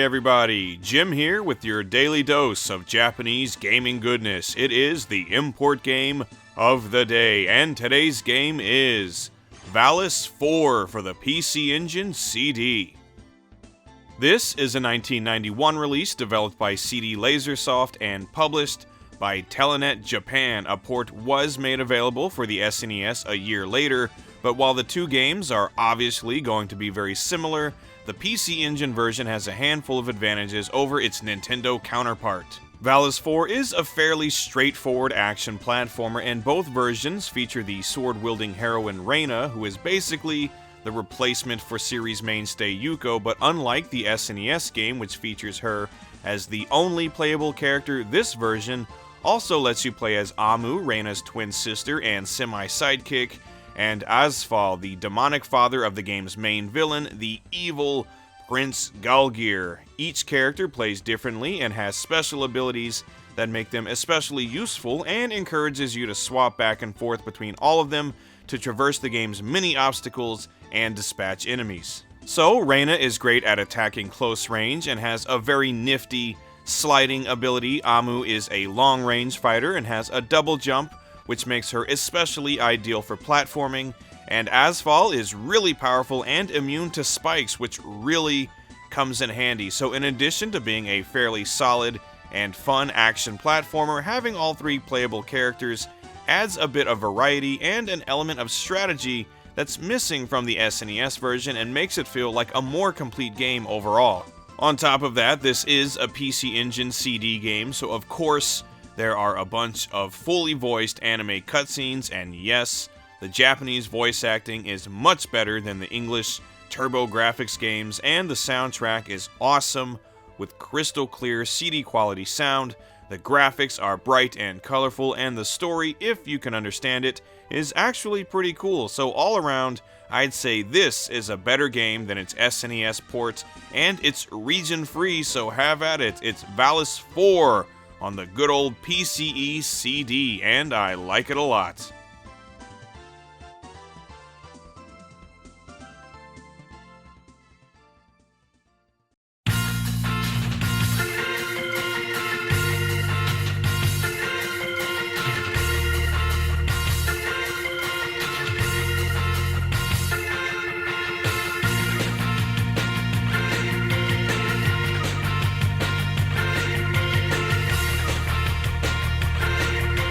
everybody, Jim here with your daily dose of Japanese gaming goodness. It is the import game of the day, and today's game is Valis IV for the PC Engine CD. This is a 1991 release developed by CD Lasersoft and published by Telenet Japan. A port was made available for the SNES a year later, but while the two games are obviously going to be very similar, the PC Engine version has a handful of advantages over its Nintendo counterpart. Valis IV is a fairly straightforward action platformer, and both versions feature the sword-wielding heroine Reina, who is basically the replacement for series mainstay Yuko, but unlike the SNES game, which features her as the only playable character, this version also lets you play as Amu, Reina's twin sister and semi-sidekick, and Asphal, the demonic father of the game's main villain, the evil Prince Galgir. Each character plays differently and has special abilities that make them especially useful, and encourages you to swap back and forth between all of them to traverse the game's many obstacles and dispatch enemies. So, Reina is great at attacking close range and has a very nifty sliding ability. Amu is a long-range fighter and has a double jump, which makes her especially ideal for platforming, and Asphal is really powerful and immune to spikes, which really comes in handy. So in addition to being a fairly solid and fun action platformer, having all three playable characters adds a bit of variety and an element of strategy that's missing from the SNES version and makes it feel like a more complete game overall. On top of that, this is a PC Engine CD game, so of course there are a bunch of fully voiced anime cutscenes, and yes, the Japanese voice acting is much better than the English TurboGrafx games, and the soundtrack is awesome with crystal clear CD quality sound. The graphics are bright and colorful, and the story, if you can understand it, is actually pretty cool. So all around, I'd say this is a better game than its SNES port, and it's region free, so have at it. It's Valis IV on the good old PCE CD, and I like it a lot.